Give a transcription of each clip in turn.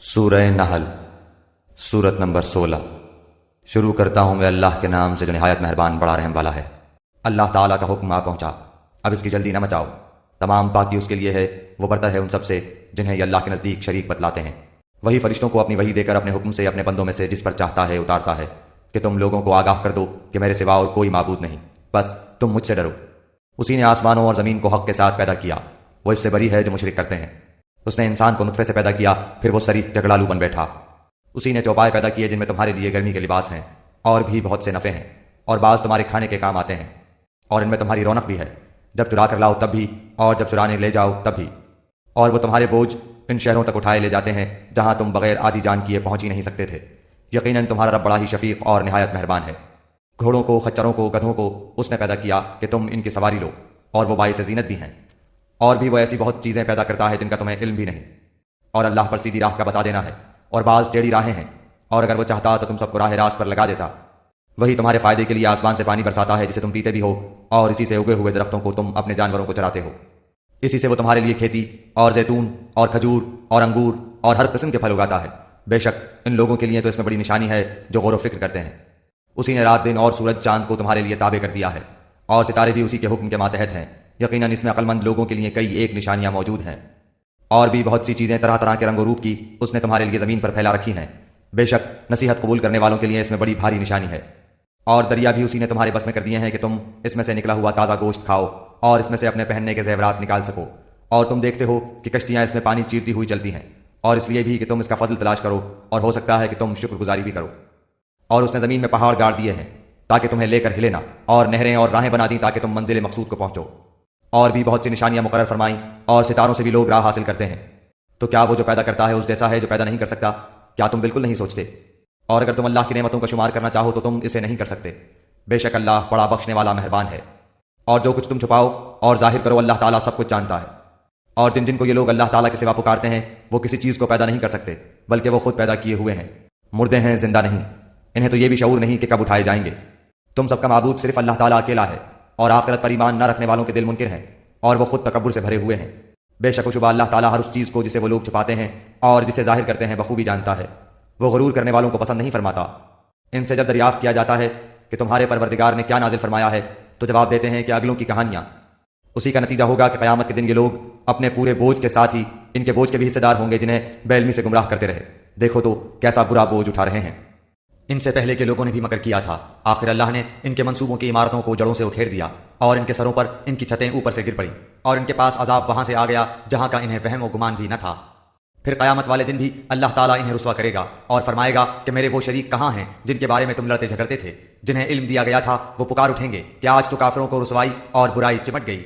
سورہ نحل سورت نمبر 16۔ شروع کرتا ہوں میں اللہ کے نام سے جو نہایت مہربان بڑا رحم والا ہے۔ اللہ تعالیٰ کا حکم آ پہنچا، اب اس کی جلدی نہ مچاؤ۔ تمام پاکی اس کے لیے ہے، وہ برتر ہے ان سب سے جنہیں یہ اللہ کے نزدیک شریک بتلاتے ہیں۔ وہی فرشتوں کو اپنی وحی دے کر اپنے حکم سے اپنے بندوں میں سے جس پر چاہتا ہے اتارتا ہے کہ تم لوگوں کو آگاہ کر دو کہ میرے سوا اور کوئی معبود نہیں، بس تم مجھ سے ڈرو۔ اسی نے آسمانوں اور زمین کو حق کے ساتھ پیدا کیا، وہ اس سے بری ہے جو مشرک کرتے ہیں۔ اس نے انسان کو نطفے سے پیدا کیا، پھر وہ سریح جھگڑالو بن بیٹھا۔ اسی نے چوپائے پیدا کیے جن میں تمہارے لیے گرمی کے لباس ہیں، اور بھی بہت سے نفع ہیں، اور بعض تمہارے کھانے کے کام آتے ہیں، اور ان میں تمہاری رونق بھی ہے، جب چرا کر لاؤ تب بھی، اور جب چرانے لے جاؤ تب بھی۔ اور وہ تمہارے بوجھ ان شہروں تک اٹھائے لے جاتے ہیں جہاں تم بغیر آدھی جان کیے پہنچ ہی نہیں سکتے تھے۔ یقیناً تمہارا رب بڑا ہی شفیق اور نہایت مہربان ہے۔ گھوڑوں کو، خچروں کو، گدھوں کو اس نے پیدا کیا کہ تم ان کی سواری لو، اور وہ باعث زینت بھی ہیں۔ اور بھی وہ ایسی بہت چیزیں پیدا کرتا ہے جن کا تمہیں علم بھی نہیں۔ اور اللہ پر سیدھی راہ کا بتا دینا ہے، اور بعض ٹیڑھی راہیں ہیں، اور اگر وہ چاہتا تو تم سب کو راہ راست پر لگا دیتا۔ وہی تمہارے فائدے کے لیے آسمان سے پانی برساتا ہے جسے تم پیتے بھی ہو، اور اسی سے اگے ہوئے درختوں کو تم اپنے جانوروں کو چراتے ہو۔ اسی سے وہ تمہارے لیے کھیتی اور زیتون اور کھجور اور انگور اور ہر قسم کے پھل اگاتا ہے۔ بے شک ان لوگوں کے لیے تو اس میں بڑی نشانی ہے جو غور و فکر کرتے ہیں۔ اسی نے رات دن اور سورج چاند کو تمہارے لیے تابع کر دیا ہے، اور ستارے بھی اسی کے حکم کے ماتحت ہیں۔ یقیناً اس میں عقل مند لوگوں کے لیے کئی ایک نشانیاں موجود ہیں۔ اور بھی بہت سی چیزیں طرح طرح کے رنگ و روپ کی اس نے تمہارے لیے زمین پر پھیلا رکھی ہیں۔ بے شک نصیحت قبول کرنے والوں کے لیے اس میں بڑی بھاری نشانی ہے۔ اور دریا بھی اسی نے تمہارے بس میں کر دیے ہیں کہ تم اس میں سے نکلا ہوا تازہ گوشت کھاؤ، اور اس میں سے اپنے پہننے کے زیورات نکال سکو۔ اور تم دیکھتے ہو کہ کشتیاں اس میں پانی چیرتی ہوئی چلتی ہیں، اور اس لیے بھی کہ تم اس کا فضل تلاش کرو، اور ہو سکتا ہے کہ تم شکر گزاری بھی کرو۔ اور اس نے زمین میں پہاڑ گاڑ دیے ہیں تاکہ تمہیں لے کر ہلے نہ، اور نہریں اور راہیں بنا دیں تاکہ تم منزل مقصود کو پہنچو۔ اور بھی بہت سی نشانیاں مقرر فرمائیں، اور ستاروں سے بھی لوگ راہ حاصل کرتے ہیں۔ تو کیا وہ جو پیدا کرتا ہے اس جیسا ہے جو پیدا نہیں کر سکتا؟ کیا تم بالکل نہیں سوچتے؟ اور اگر تم اللہ کی نعمتوں کا شمار کرنا چاہو تو تم اسے نہیں کر سکتے۔ بے شک اللہ بڑا بخشنے والا مہربان ہے۔ اور جو کچھ تم چھپاؤ اور ظاہر کرو اللہ تعالیٰ سب کچھ جانتا ہے۔ اور جن جن کو یہ لوگ اللہ تعالیٰ کے سوا پکارتے ہیں وہ کسی چیز کو پیدا نہیں کر سکتے، بلکہ وہ خود پیدا کیے ہوئے ہیں، مردے ہیں، زندہ نہیں۔ انہیں تو یہ بھی شعور نہیں کہ کب اٹھائے جائیں گے۔ تم سب کا معبود صرف اللہ تعالیٰ اکیلا ہے، اور آخرت پر ایمان نہ رکھنے والوں کے دل منکر ہیں، اور وہ خود تکبر سے بھرے ہوئے ہیں۔ بے شک و شبہ اللہ تعالیٰ ہر اس چیز کو جسے وہ لوگ چھپاتے ہیں اور جسے ظاہر کرتے ہیں بخوبی جانتا ہے۔ وہ غرور کرنے والوں کو پسند نہیں فرماتا۔ ان سے جب دریافت کیا جاتا ہے کہ تمہارے پروردگار نے کیا نازل فرمایا ہے تو جواب دیتے ہیں کہ اگلوں کی کہانیاں۔ اسی کا نتیجہ ہوگا کہ قیامت کے دن یہ لوگ اپنے پورے بوجھ کے ساتھ ہی ان کے بوجھ کے بھی حصے دار ہوں گے جنہیں بے علمی سے گمراہ کرتے رہے۔ دیکھو تو کیسا برا بوجھ اٹھا رہے ہیں۔ ان سے پہلے کے لوگوں نے بھی مکر کیا تھا، آخر اللہ نے ان کے منصوبوں کی عمارتوں کو جڑوں سے اکھیڑ دیا، اور ان کے سروں پر ان کی چھتیں اوپر سے گر پڑیں، اور ان کے پاس عذاب وہاں سے آ گیا جہاں کا انہیں وہم و گمان بھی نہ تھا۔ پھر قیامت والے دن بھی اللہ تعالیٰ انہیں رسوا کرے گا اور فرمائے گا کہ میرے وہ شریک کہاں ہیں جن کے بارے میں تم لڑتے جھگڑتے تھے؟ جنہیں علم دیا گیا تھا وہ پکار اٹھیں گے کہ آج تو کافروں کو رسوائی اور برائی چمٹ گئی۔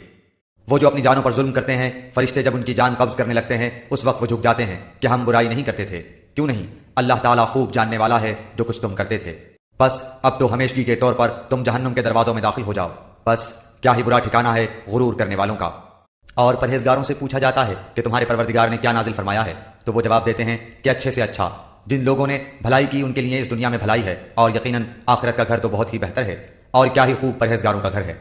وہ جو اپنی جانوں پر ظلم کرتے ہیں، فرشتے جب ان کی جان قبض کرنے لگتے ہیں اس وقت وہ جھک جاتے ہیں کہ ہم برائی نہیں کرتے تھے۔ کیوں نہیں؟ اللہ تعالیٰ خوب جاننے والا ہے جو کچھ تم کرتے تھے۔ بس اب تو ہمیشگی کے طور پر تم جہنم کے دروازوں میں داخل ہو جاؤ۔ بس کیا ہی برا ٹھکانہ ہے غرور کرنے والوں کا۔ اور پرہیزگاروں سے پوچھا جاتا ہے کہ تمہارے پروردگار نے کیا نازل فرمایا ہے، تو وہ جواب دیتے ہیں کہ اچھے سے اچھا۔ جن لوگوں نے بھلائی کی ان کے لیے اس دنیا میں بھلائی ہے، اور یقیناً آخرت کا گھر تو بہت ہی بہتر ہے، اور کیا ہی خوب پرہیزگاروں کا گھر ہے۔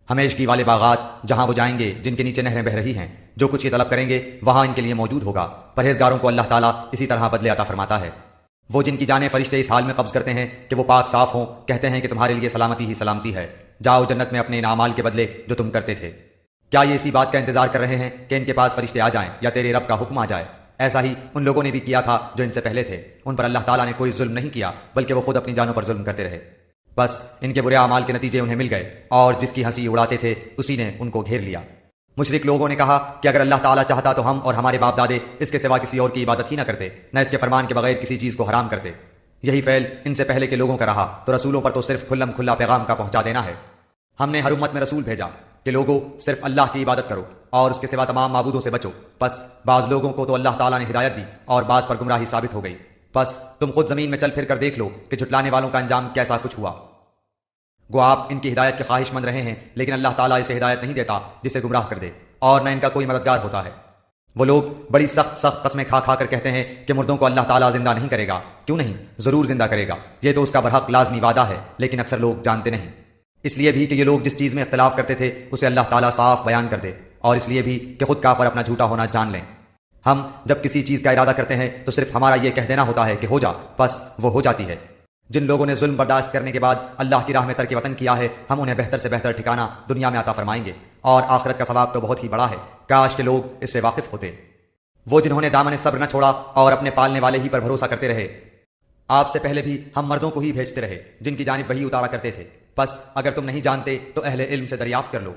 ہمیشگی والے باغات جہاں وہ جائیں گے جن کے نیچے نہریں بہہ رہی ہیں، جو کچھ یہ طلب کریں گے وہاں ان کے لیے موجود ہوگا۔ پرہیزگاروں کو اللہ تعالیٰ اسی طرح بدلے عطا فرماتا ہے۔ وہ جن کی جانیں فرشتے اس حال میں قبض کرتے ہیں کہ وہ پاک صاف ہوں، کہتے ہیں کہ تمہارے لیے سلامتی ہی سلامتی ہے، جاؤ جنت میں اپنے ان اعمال کے بدلے جو تم کرتے تھے۔ کیا یہ اسی بات کا انتظار کر رہے ہیں کہ ان کے پاس فرشتے آ جائیں یا تیرے رب کا حکم آ جائے؟ ایسا ہی ان لوگوں نے بھی کیا تھا جو ان سے پہلے تھے، ان پر اللہ تعالیٰ نے کوئی ظلم نہیں کیا بلکہ وہ خود اپنی جانوں پر ظلم کرتے رہے۔ بس ان کے برے اعمال کے نتیجے انہیں مل گئے، اور جس کی ہنسی اڑاتے تھے اسی نے ان کو گھیر لیا۔ مشرک لوگوں نے کہا کہ اگر اللہ تعالیٰ چاہتا تو ہم اور ہمارے باپ دادے اس کے سوا کسی اور کی عبادت ہی نہ کرتے، نہ اس کے فرمان کے بغیر کسی چیز کو حرام کرتے۔ یہی فعل ان سے پہلے کے لوگوں کا رہا، تو رسولوں پر تو صرف کھلم کھلا پیغام کا پہنچا دینا ہے۔ ہم نے ہر امت میں رسول بھیجا کہ لوگوں صرف اللہ کی عبادت کرو اور اس کے سوا تمام معبودوں سے بچو۔ بس بعض لوگوں کو تو اللہ تعالیٰ نے ہدایت دی اور بعض پر گمراہی ثابت ہو گئی۔ بس تم خود زمین میں چل پھر کر دیکھ لو کہ جھٹلانے والوں کا انجام کیسا کچھ ہوا۔ گو آپ ان کی ہدایت کے خواہش مند رہے ہیں، لیکن اللہ تعالیٰ اسے ہدایت نہیں دیتا جسے گمراہ کر دے، اور نہ ان کا کوئی مددگار ہوتا ہے۔ وہ لوگ بڑی سخت سخت قسمیں کھا کھا کر کہتے ہیں کہ مردوں کو اللہ تعالیٰ زندہ نہیں کرے گا۔ کیوں نہیں؟ ضرور زندہ کرے گا، یہ تو اس کا برحق لازمی وعدہ ہے، لیکن اکثر لوگ جانتے نہیں۔ اس لیے بھی کہ یہ لوگ جس چیز میں اختلاف کرتے تھے اسے اللہ تعالیٰ صاف بیان کر دے، اور اس لیے بھی کہ خود کافر اپنا جھوٹا ہونا جان لیں۔ ہم جب کسی چیز کا ارادہ کرتے ہیں تو صرف ہمارا یہ کہہ دینا ہوتا ہے کہ ہو جا، بس وہ ہو جاتی ہے۔ جن لوگوں نے ظلم برداشت کرنے کے بعد اللہ کی راہ میں ترک وطن کیا ہے، ہم انہیں بہتر سے بہتر ٹھکانہ دنیا میں عطا فرمائیں گے، اور آخرت کا ثواب تو بہت ہی بڑا ہے۔ کاش کے لوگ اس سے واقف ہوتے۔ وہ جنہوں نے دامن صبر نہ چھوڑا اور اپنے پالنے والے ہی پر بھروسہ کرتے رہے۔ آپ سے پہلے بھی ہم مردوں کو ہی بھیجتے رہے جن کی جانب وحی اتارا کرتے تھے، بس اگر تم نہیں جانتے تو اہل علم سے دریافت کر لو۔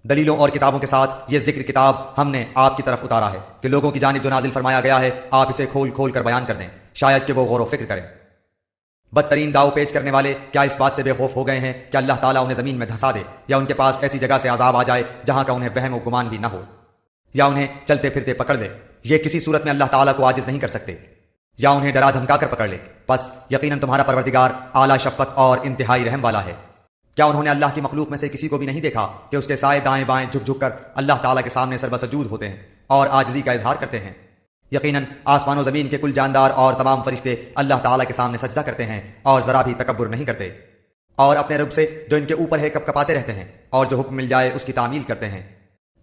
دلیلوں اور کتابوں کے ساتھ یہ ذکر کتاب ہم نے آپ کی طرف اتارا ہے کہ لوگوں کی جانب جو نازل فرمایا گیا ہے آپ اسے کھول کھول کر بیان کر دیں، شاید کہ وہ غور و فکر کریں۔ بدترین داؤ پیچ کرنے والے کیا اس بات سے بے خوف ہو گئے ہیں کہ اللہ تعالیٰ انہیں زمین میں دھسا دے، یا ان کے پاس ایسی جگہ سے عذاب آ جائے جہاں کا انہیں وہم و گمان بھی نہ ہو، یا انہیں چلتے پھرتے پکڑ لے؟ یہ کسی صورت میں اللہ تعالیٰ کو عاجز نہیں کر سکتے، یا انہیں ڈرا دھمکا کر پکڑ لے۔ بس یقیناً تمہارا پروردگار اعلیٰ شفقت اور انتہائی رحم والا ہے۔ کیا انہوں نے اللہ کی مخلوق میں سے کسی کو بھی نہیں دیکھا کہ اس کے سائے دائیں بائیں جھک جھک کر اللہ تعالیٰ کے سامنے سربسجود ہوتے ہیں اور عاجزی کا اظہار کرتے ہیں؟ یقیناً آسمان و زمین کے کل جاندار اور تمام فرشتے اللہ تعالیٰ کے سامنے سجدہ کرتے ہیں اور ذرا بھی تکبر نہیں کرتے، اور اپنے رب سے جو ان کے اوپر ہے کپ کپاتے رہتے ہیں، اور جو حکم مل جائے اس کی تعمیل کرتے ہیں۔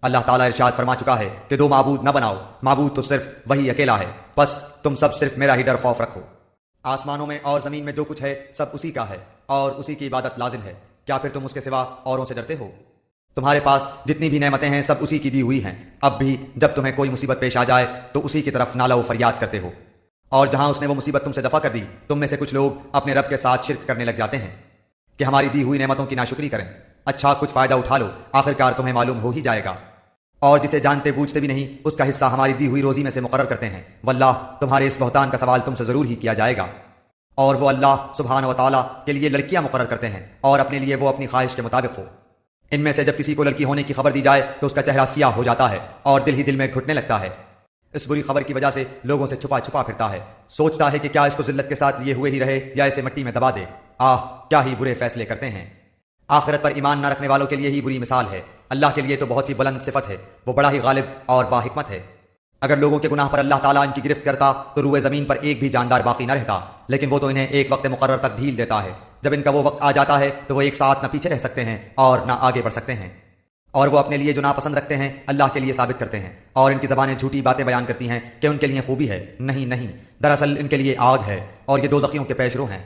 اللہ تعالیٰ ارشاد فرما چکا ہے کہ دو معبود نہ بناؤ، معبود تو صرف وہی اکیلا ہے، بس تم سب صرف میرا ہی ڈر خوف رکھو۔ آسمانوں میں اور زمین میں جو کچھ ہے سب اسی کا ہے، اور اسی کی عبادت لازم ہے۔ کیا پھر تم اس کے سوا اوروں سے ڈرتے ہو؟ تمہارے پاس جتنی بھی نعمتیں ہیں سب اسی کی دی ہوئی ہیں، اب بھی جب تمہیں کوئی مصیبت پیش آ جائے تو اسی کی طرف نالہ و فریاد کرتے ہو، اور جہاں اس نے وہ مصیبت تم سے دفع کر دی تم میں سے کچھ لوگ اپنے رب کے ساتھ شرک کرنے لگ جاتے ہیں کہ ہماری دی ہوئی نعمتوں کی ناشکری کریں۔ اچھا کچھ فائدہ اٹھا لو، آخرکار تمہیں معلوم ہو ہی جائے گا، اور جسے جانتے بوجھتے بھی نہیں اس کا حصہ ہماری دی ہوئی روزی میں سے مقرر کرتے ہیں۔ واللہ تمہارے اس بہتان کا سوال تم سے ضرور ہی کیا جائے گا۔ اور وہ اللہ سبحانہ و تعالیٰ کے لیے لڑکیاں مقرر کرتے ہیں اور اپنے لیے وہ اپنی خواہش کے مطابق ہو۔ ان میں سے جب کسی کو لڑکی ہونے کی خبر دی جائے تو اس کا چہرہ سیاہ ہو جاتا ہے اور دل ہی دل میں گھٹنے لگتا ہے۔ اس بری خبر کی وجہ سے لوگوں سے چھپا چھپا پھرتا ہے، سوچتا ہے کہ کیا اس کو ذلت کے ساتھ لیے ہوئے ہی رہے یا اسے مٹی میں دبا دے۔ کیا ہی برے فیصلے کرتے ہیں۔ آخرت پر ایمان نہ رکھنے والوں کے لیے ہی بری مثال ہے۔ اللہ کے لیے تو بہت ہی بلند صفت ہے، وہ بڑا ہی غالب اور باحکمت ہے۔ اگر لوگوں کے گناہ پر اللہ تعالیٰ ان کی گرفت کرتا تو روئے زمین پر ایک بھی جاندار باقی نہ رہتا، لیکن وہ تو انہیں ایک وقت مقرر تک ڈھیل دیتا ہے۔ جب ان کا وہ وقت آ جاتا ہے تو وہ ایک ساتھ نہ پیچھے رہ سکتے ہیں اور نہ آگے بڑھ سکتے ہیں، اور وہ اپنے لیے جو ناپسند رکھتے ہیں اللہ کے لیے ثابت کرتے ہیں، اور ان کی زبانیں جھوٹی باتیں بیان کرتی ہیں کہ ان کے لیے خوبی ہے۔ نہیں، دراصل ان کے لیے آگ ہے اور یہ دوزخیوں کے پیشرو ہیں۔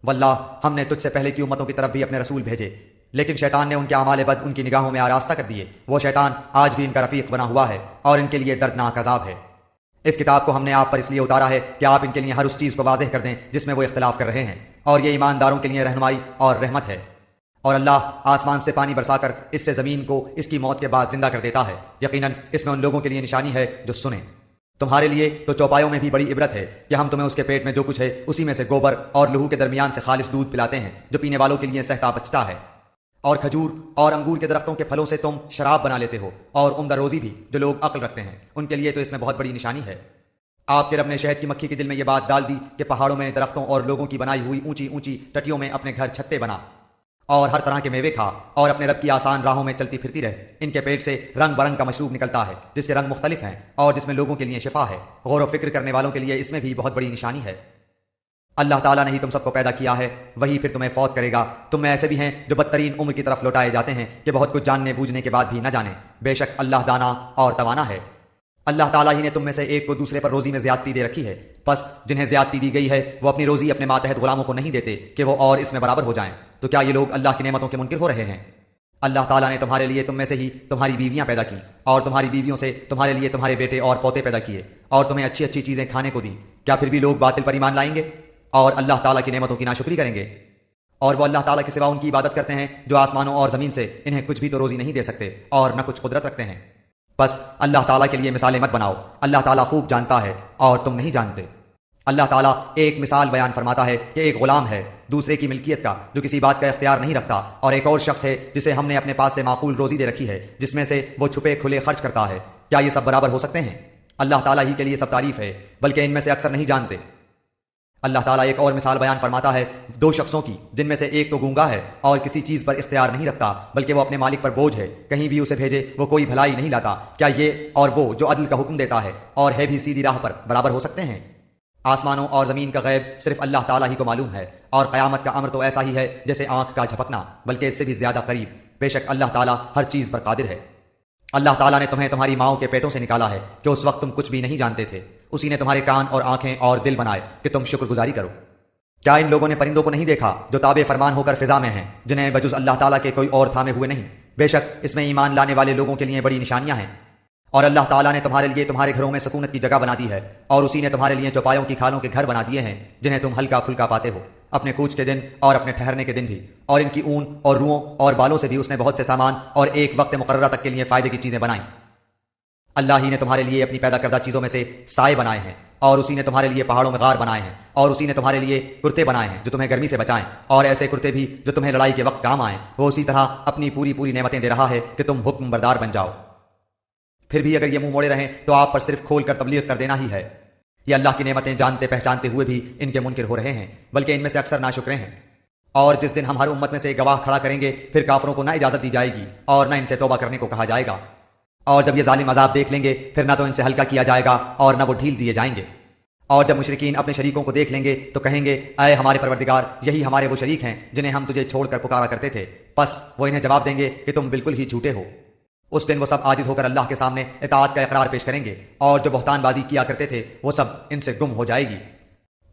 واللہ ہم نے تجھ سے پہلے کی امتوں کی طرف بھی اپنے رسول بھیجے، لیکن شیطان نے ان کے اعمال بد ان کی نگاہوں میں آراستہ کر دیے۔ وہ شیطان آج بھی ان کا رفیق بنا ہوا ہے اور ان کے لیے دردناک عذاب ہے۔ اس کتاب کو ہم نے آپ پر اس لیے اتارا ہے کہ آپ ان کے لیے ہر اس چیز کو واضح کر دیں جس میں وہ اختلاف کر رہے ہیں، اور یہ ایمانداروں کے لیے رہنمائی اور رحمت ہے۔ اور اللہ آسمان سے پانی برسا کر اس سے زمین کو اس کی موت کے بعد زندہ کر دیتا ہے، یقیناً اس میں ان لوگوں کے لیے نشانی ہے جو سنیں۔ تمہارے لیے تو چوپایوں میں بھی بڑی عبرت ہے کہ ہم تمہیں اس کے پیٹ میں جو کچھ ہے اسی میں سے گوبر اور لہو کے درمیان سے خالص دودھ پلاتے ہیں جو پینے والوں کے لیے سہتا بچتا ہے، اور کھجور اور انگور کے درختوں کے پھلوں سے تم شراب بنا لیتے ہو، اور عمدہ روزی بھی جو لوگ عقل رکھتے ہیں ان کے لیے تو اس میں بہت بڑی نشانی ہے۔ آپ کے رب نے شہد کی مکھی کے دل میں یہ بات ڈال دی کہ پہاڑوں میں درختوں اور لوگوں کی بنائی ہوئی اونچی اونچی ٹٹیوں میں اپنے گھر چھتے بنا، اور ہر طرح کے میوے کھا، اور اپنے رب کی آسان راہوں میں چلتی پھرتی رہ۔ ان کے پیٹ سے رنگ برنگ کا مشروب نکلتا ہے جس کے رنگ مختلف ہیں اور جس میں لوگوں کے لیے شفا ہے۔ غور و فکر کرنے والوں کے لیے اس میں بھی بہت بڑی نشانی ہے۔ اللہ تعالیٰ نے ہی تم سب کو پیدا کیا ہے، وہی پھر تمہیں فوت کرے گا۔ تم میں ایسے بھی ہیں جو بدترین عمر کی طرف لوٹائے جاتے ہیں کہ بہت کچھ جاننے بوجھنے کے بعد بھی نہ جانے۔ بے شک اللہ دانا اور توانا ہے۔ اللہ تعالیٰ ہی نے تم میں سے ایک کو دوسرے پر روزی میں زیادتی دے رکھی ہے، پس جنہیں زیادتی دی گئی ہے وہ اپنی روزی اپنے ماتحت غلاموں کو نہیں دیتے کہ وہ اور اس میں برابر ہو جائیں۔ تو کیا یہ لوگ اللہ کی نعمتوں کے منکر ہو رہے ہیں؟ اللہ تعالیٰ نے تمہارے لیے تم میں سے ہی تمہاری بیویاں پیدا کی، اور تمہاری بیویوں سے تمہارے لیے تمہارے بیٹے اور پوتے پیدا کیے، اور تمہیں اچھی اچھی چیزیں کھانے کو دیں۔ کیا پھر بھی لوگ باطل پر ایمان لائیں گے اور اللہ تعالیٰ کی نعمتوں کی ناشکری کریں گے؟ اور وہ اللہ تعالیٰ کے سوا ان کی عبادت کرتے ہیں جو آسمانوں اور زمین سے انہیں کچھ بھی تو روزی نہیں دے سکتے اور نہ کچھ قدرت رکھتے ہیں۔ بس اللہ تعالیٰ کے لیے مثالیں مت بناؤ، اللہ تعالیٰ خوب جانتا ہے اور تم نہیں جانتے۔ اللہ تعالیٰ ایک مثال بیان فرماتا ہے کہ ایک غلام ہے دوسرے کی ملکیت کا جو کسی بات کا اختیار نہیں رکھتا، اور ایک اور شخص ہے جسے ہم نے اپنے پاس سے معقول روزی دے رکھی ہے جس میں سے وہ چھپے کھلے خرچ کرتا ہے۔ کیا یہ سب برابر ہو سکتے ہیں؟ اللہ تعالیٰ ہی کے لیے سب تعریف ہے، بلکہ ان میں سے اکثر نہیں جانتے۔ اللہ تعالیٰ ایک اور مثال بیان فرماتا ہے دو شخصوں کی، جن میں سے ایک تو گونگا ہے اور کسی چیز پر اختیار نہیں رکھتا بلکہ وہ اپنے مالک پر بوجھ ہے، کہیں بھی اسے بھیجے وہ کوئی بھلائی نہیں لاتا۔ کیا یہ اور وہ جو عدل کا حکم دیتا ہے اور ہے بھی سیدھی راہ پر برابر ہو سکتے ہیں؟ آسمانوں اور زمین کا غیب صرف اللہ تعالیٰ ہی کو معلوم ہے، اور قیامت کا امر تو ایسا ہی ہے جیسے آنکھ کا جھپکنا، بلکہ اس سے بھی زیادہ قریب۔ بے شک اللہ تعالیٰ ہر چیز پر قادر ہے۔ اللہ تعالیٰ نے تمہیں تمہاری ماؤں کے پیٹوں سے نکالا ہے کہ اس وقت تم کچھ بھی نہیں جانتے تھے۔ اسی نے تمہارے کان اور آنکھیں اور دل بنائے کہ تم شکر گزاری کرو۔ کیا ان لوگوں نے پرندوں کو نہیں دیکھا جو تابع فرمان ہو کر فضا میں ہیں، جنہیں بجز اللہ تعالیٰ کے کوئی اور تھامے ہوئے نہیں؟ بے شک اس میں ایمان لانے والے لوگوں کے لیے بڑی نشانیاں ہیں۔ اور اللہ تعالیٰ نے تمہارے لیے تمہارے گھروں میں سکونت کی جگہ بنا دی ہے، اور اسی نے تمہارے لیے چوپایوں کی کھالوں کے گھر بنا دیے ہیں جنہیں تم ہلکا پھلکا پاتے ہو، اپنے کوچ کے دن اور اپنے ٹھہرنے کے دن بھی۔ اور ان کی اون اور روؤں اور بالوں سے بھی اس نے بہت سے سامان اور ایک وقت مقررہ تک کے لیے فائدے کی چیزیں بنائیں۔ اللہ ہی نے تمہارے لیے اپنی پیدا کردہ چیزوں میں سے سائے بنائے ہیں، اور اسی نے تمہارے لیے پہاڑوں میں غار بنائے ہیں، اور اسی نے تمہارے لیے کرتے بنائے ہیں جو تمہیں گرمی سے بچائیں، اور ایسے کرتے بھی جو تمہیں لڑائی کے وقت کام آئیں۔ وہ اسی طرح اپنی پوری نعمتیں دے رہا ہے کہ تم حکم بردار بن جاؤ۔ پھر بھی اگر یہ منہ موڑے رہیں تو آپ پر صرف کھول کر تبلیغ کر دینا ہی ہے۔ یہ اللہ کی نعمتیں جانتے پہچانتے ہوئے بھی ان کے منکر ہو رہے ہیں، بلکہ ان میں سے اکثر ناشکرے ہیں۔ اور جس دن ہم ہر امت میں سے گواہ کھڑا کریں گے، پھر کافروں کو نہ اجازت دی جائے گی اور نہ ان سے توبہ کرنے کو کہا جائے گا۔ اور جب یہ ظالم عذاب دیکھ لیں گے، پھر نہ تو ان سے ہلکا کیا جائے گا اور نہ وہ ڈھیل دیے جائیں گے۔ اور جب مشرکین اپنے شریکوں کو دیکھ لیں گے تو کہیں گے، اے ہمارے پروردگار، یہی ہمارے وہ شریک ہیں جنہیں ہم تجھے چھوڑ کر پکارا کرتے تھے۔ پس وہ انہیں جواب دیں گے کہ تم بالکل ہی جھوٹے ہو۔ اس دن وہ سب عاجز ہو کر اللہ کے سامنے اطاعت کا اقرار پیش کریں گے، اور جو بہتان بازی کیا کرتے تھے وہ سب ان سے گم ہو جائے گی۔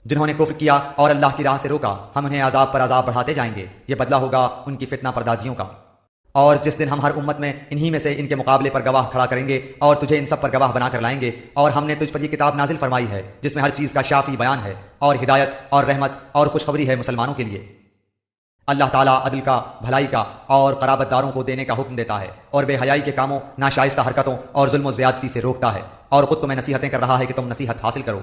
جنہوں نے کفر کیا اور اللہ کی راہ سے روکا، ہم انہیں عذاب پر عذاب بڑھاتے جائیں گے، یہ بدلہ ہوگا ان کی فتنہ پردازیوں کا۔ اور جس دن ہم ہر امت میں انہی میں سے ان کے مقابلے پر گواہ کھڑا کریں گے اور تجھے ان سب پر گواہ بنا کر لائیں گے، اور ہم نے تجھ پر یہ کتاب نازل فرمائی ہے جس میں ہر چیز کا شافی بیان ہے، اور ہدایت اور رحمت اور خوشخبری ہے مسلمانوں کے لیے۔ اللہ تعالیٰ عدل کا، بھلائی کا اور قرابت داروں کو دینے کا حکم دیتا ہے، اور بے حیائی کے کاموں، ناشائستہ حرکتوں اور ظلم و زیادتی سے روکتا ہے، اور خود تمہیں نصیحتیں کر رہا ہے کہ تم نصیحت حاصل کرو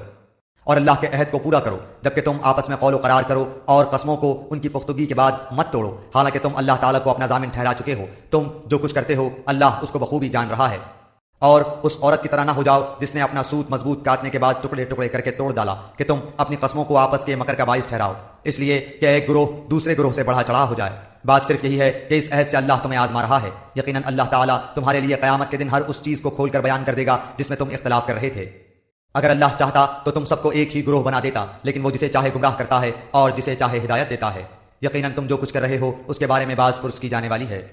اور اللہ کے عہد کو پورا کرو، جبکہ تم آپس میں قول و قرار کرو اور قسموں کو ان کی پختگی کے بعد مت توڑو، حالانکہ تم اللہ تعالیٰ کو اپنا ضامن ٹھہرا چکے ہو۔ تم جو کچھ کرتے ہو اللہ اس کو بخوبی جان رہا ہے۔ اور اس عورت کی طرح نہ ہو جاؤ جس نے اپنا سوت مضبوط کاٹنے کے بعد ٹکڑے ٹکڑے کر کے توڑ ڈالا، کہ تم اپنی قسموں کو آپس کے مکر کا باعث ٹھہراؤ، اس لیے کہ ایک گروہ دوسرے گروہ سے بڑھا چڑھا ہو جائے۔ بات صرف یہی ہے کہ اس عہد سے اللہ تمہیں آزما رہا ہے۔ یقیناً اللہ تعالیٰ تمہارے لیے قیامت کے دن ہر اس چیز کو کھول کر بیان کر دے گا جس میں تم اختلاف کر رہے تھے۔ اگر اللہ چاہتا تو تم سب کو ایک ہی گروہ بنا دیتا، لیکن وہ جسے چاہے گمراہ کرتا ہے اور جسے چاہے ہدایت دیتا ہے۔ یقیناً تم جو کچھ کر رہے ہو اس کے بارے میں باز پرس کی جانے والی ہے۔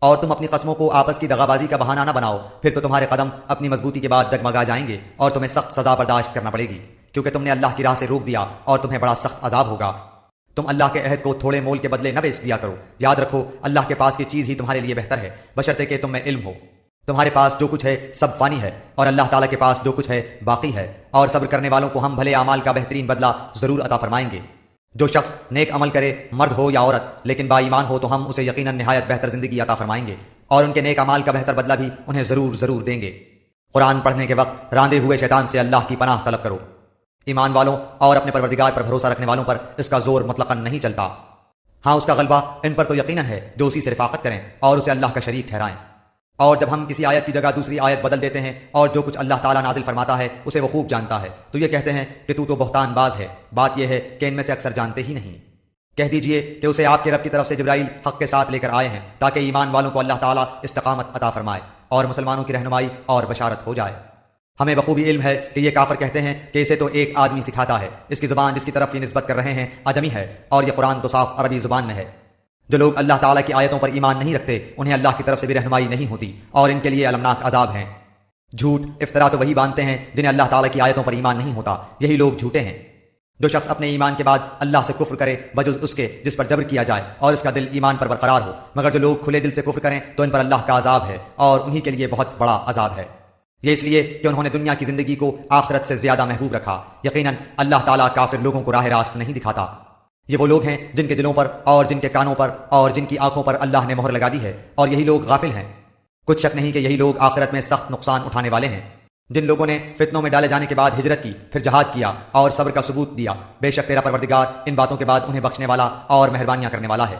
اور تم اپنی قسموں کو آپس کی دغابازی کا بہانہ نہ بناؤ، پھر تو تمہارے قدم اپنی مضبوطی کے بعد ڈگمگا جائیں گے اور تمہیں سخت سزا برداشت کرنا پڑے گی، کیونکہ تم نے اللہ کی راہ سے روک دیا اور تمہیں بڑا سخت عذاب ہوگا۔ تم اللہ کے عہد کو تھوڑے مول کے بدلے نہ بیچ دیا کرو، یاد رکھو اللہ کے پاس کی چیز ہی تمہارے لیے بہتر ہے، بشرطے کہ تم میں علم ہو۔ تمہارے پاس جو کچھ ہے سب فانی ہے، اور اللہ تعالیٰ کے پاس جو کچھ ہے باقی ہے، اور صبر کرنے والوں کو ہم بھلے اعمال کا بہترین بدلہ ضرور عطا فرمائیں گے۔ جو شخص نیک عمل کرے، مرد ہو یا عورت، لیکن با ایمان ہو تو ہم اسے یقیناً نہایت بہتر زندگی عطا فرمائیں گے، اور ان کے نیک اعمال کا بہتر بدلہ بھی انہیں ضرور دیں گے۔ قرآن پڑھنے کے وقت راندے ہوئے شیطان سے اللہ کی پناہ طلب کرو۔ ایمان والوں اور اپنے پروردگار پر بھروسہ رکھنے والوں پر اس کا زور مطلقاً نہیں چلتا، ہاں اس کا غلبہ ان پر تو یقیناً ہے جو اسی سے رفاقت کریں اور اسے اللہ کا شریک ٹھہرائیں۔ اور جب ہم کسی آیت کی جگہ دوسری آیت بدل دیتے ہیں اور جو کچھ اللہ تعالیٰ نازل فرماتا ہے اسے وہ خوب جانتا ہے، تو یہ کہتے ہیں کہ تو بہتان باز ہے۔ بات یہ ہے کہ ان میں سے اکثر جانتے ہی نہیں۔ کہہ دیجئے کہ اسے آپ کے رب کی طرف سے جبرائیل حق کے ساتھ لے کر آئے ہیں تاکہ ایمان والوں کو اللہ تعالیٰ استقامت عطا فرمائے اور مسلمانوں کی رہنمائی اور بشارت ہو جائے۔ ہمیں بخوبی علم ہے کہ یہ کافر کہتے ہیں کہ اسے تو ایک آدمی سکھاتا ہے، اس کی زبان جس کی طرف یہ نسبت کر رہے ہیں اجمی ہے، اور یہ قرآن تو صاف عربی زبان میں ہے۔ جو لوگ اللہ تعالیٰ کی آیتوں پر ایمان نہیں رکھتے انہیں اللہ کی طرف سے بھی رہنمائی نہیں ہوتی، اور ان کے لیے المناک عذاب ہیں۔ جھوٹ افطرا تو وہی باندھتے ہیں جنہیں اللہ تعالیٰ کی آیتوں پر ایمان نہیں ہوتا، یہی لوگ جھوٹے ہیں۔ جو شخص اپنے ایمان کے بعد اللہ سے کفر کرے بجز اس کے جس پر جبر کیا جائے اور اس کا دل ایمان پر برقرار ہو، مگر جو لوگ کھلے دل سے کفر کریں تو ان پر اللہ کا عذاب ہے، اور انہی کے لیے بہت بڑا عذاب ہے۔ یہ اس لیے کہ انہوں نے دنیا کی زندگی کو آخرت سے زیادہ محبوب رکھا۔ یقیناً اللہ تعالیٰ کافر لوگوں کو راہ راست نہیں دکھاتا۔ یہ وہ لوگ ہیں جن کے دلوں پر اور جن کے کانوں پر اور جن کی آنکھوں پر اللہ نے مہر لگا دی ہے، اور یہی لوگ غافل ہیں۔ کچھ شک نہیں کہ یہی لوگ آخرت میں سخت نقصان اٹھانے والے ہیں۔ جن لوگوں نے فتنوں میں ڈالے جانے کے بعد ہجرت کی، پھر جہاد کیا اور صبر کا ثبوت دیا، بے شک تیرا پروردگار ان باتوں کے بعد انہیں بخشنے والا اور مہربانیاں کرنے والا ہے۔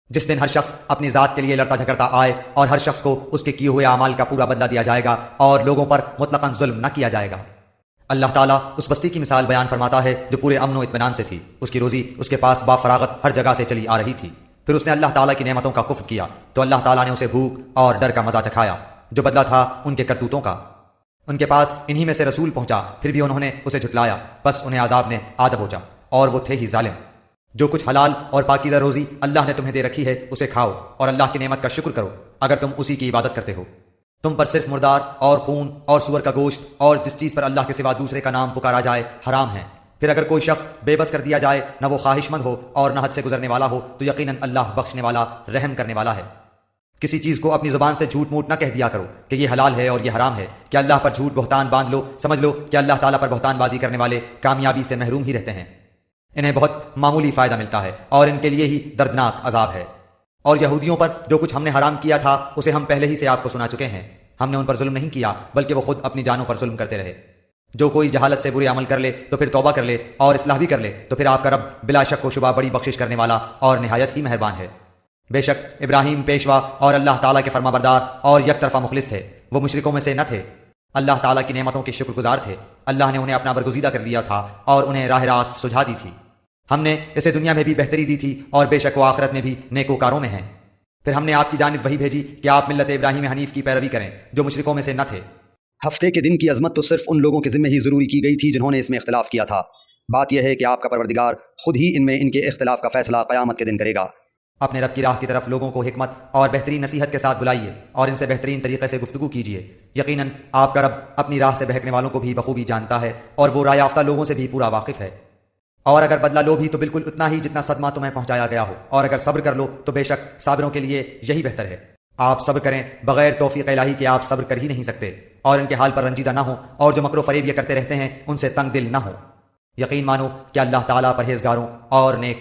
جس دن ہر شخص اپنی ذات کے لیے لڑتا جھگڑتا آئے اور ہر شخص کو اس کے کیے ہوئے اعمال کا پورا بدلہ دیا جائے گا اور لوگوں پر مطلقاً ظلم نہ کیا جائے گا۔ اللہ تعالیٰ اس بستی کی مثال بیان فرماتا ہے جو پورے امن و اطمینان سے تھی، اس کی روزی اس کے پاس بافراغت ہر جگہ سے چلی آ رہی تھی، پھر اس نے اللہ تعالیٰ کی نعمتوں کا کفر کیا تو اللہ تعالیٰ نے اسے بھوک اور ڈر کا مزہ چکھایا جو بدلہ تھا ان کے کرتوتوں کا۔ ان کے پاس انہی میں سے رسول پہنچا، پھر بھی انہوں نے اسے جھٹلایا، بس انہیں عذاب نے آ دبوچا، اور وہ تھے ہی ظالم۔ جو کچھ حلال اور پاکیزہ روزی اللہ نے تمہیں دے رکھی ہے اسے کھاؤ اور اللہ کی نعمت کا شکر کرو اگر تم اسی کی عبادت کرتے ہو۔ تم پر صرف مردار اور خون اور سور کا گوشت اور جس چیز پر اللہ کے سوا دوسرے کا نام پکارا جائے حرام ہے۔ پھر اگر کوئی شخص بے بس کر دیا جائے، نہ وہ خواہش مند ہو اور نہ حد سے گزرنے والا ہو، تو یقیناً اللہ بخشنے والا رحم کرنے والا ہے۔ کسی چیز کو اپنی زبان سے جھوٹ موٹ نہ کہہ دیا کرو کہ یہ حلال ہے اور یہ حرام ہے، کہ اللہ پر جھوٹ بہتان باندھ لو، سمجھ لو کہ اللہ تعالیٰ پر بہتان بازی کرنے والے کامیابی سے محروم ہی رہتے ہیں۔ انہیں بہت معمولی فائدہ ملتا ہے اور ان کے لیے ہی دردناک عذاب ہے۔ اور یہودیوں پر جو کچھ ہم نے حرام کیا تھا اسے ہم پہلے ہی سے آپ کو سنا چکے ہیں۔ ہم نے ان پر ظلم نہیں کیا بلکہ وہ خود اپنی جانوں پر ظلم کرتے رہے۔ جو کوئی جہالت سے برے عمل کر لے تو پھر توبہ کر لے اور اصلاح بھی کر لے تو پھر آپ کا رب بلا شک و شبہ بڑی بخشش کرنے والا اور نہایت ہی مہربان ہے۔ بے شک ابراہیم پیشوا اور اللہ تعالیٰ کے فرما بردار اور یک طرفہ مخلص تھے، وہ مشرکوں میں سے نہ تھے، اللہ تعالیٰ کی نعمتوں کے شکر گزار تھے۔ اللہ نے انہیں اپنا برگزیدہ کر لیا تھا اور انہیں راہ راست سجھا دی تھی۔ ہم نے اسے دنیا میں بھی بہتری دی تھی اور بے شک وہ آخرت میں بھی نیکوکاروں میں ہیں۔ پھر ہم نے آپ کی جانب وہی بھیجی کہ آپ ملت ابراہیم حنیف کی پیروی کریں جو مشرکوں میں سے نہ تھے۔ ہفتے کے دن کی عظمت تو صرف ان لوگوں کے ذمہ ہی ضروری کی گئی تھی جنہوں نے اس میں اختلاف کیا تھا۔ بات یہ ہے کہ آپ کا پروردگار خود ہی ان میں ان کے اختلاف کا فیصلہ قیامت کے دن کرے گا۔ اپنے رب کی راہ کی طرف لوگوں کو حکمت اور بہترین نصیحت کے ساتھ بلائیے اور ان سے بہترین طریقے سے گفتگو کیجیے۔ یقیناً آپ کا رب اپنی راہ سے بہکنے والوں کو بھی بخوبی جانتا ہے اور وہ رائے یافتہ لوگوں سے بھی پورا واقف ہے۔ اور اگر بدلہ لو بھی تو بالکل اتنا ہی جتنا صدمہ تمہیں پہنچایا گیا ہو، اور اگر صبر کر لو تو بے شک صابروں کے لیے یہی بہتر ہے۔ آپ صبر کریں بغیر توفیق الہی کے آپ صبر کر ہی نہیں سکتے، اور ان کے حال پر رنجیدہ نہ ہو اور جو مکر و فریب یہ کرتے رہتے ہیں ان سے تنگ دل نہ ہو۔ یقین مانو کہ اللہ تعالیٰ پرہیزگاروں اور نیک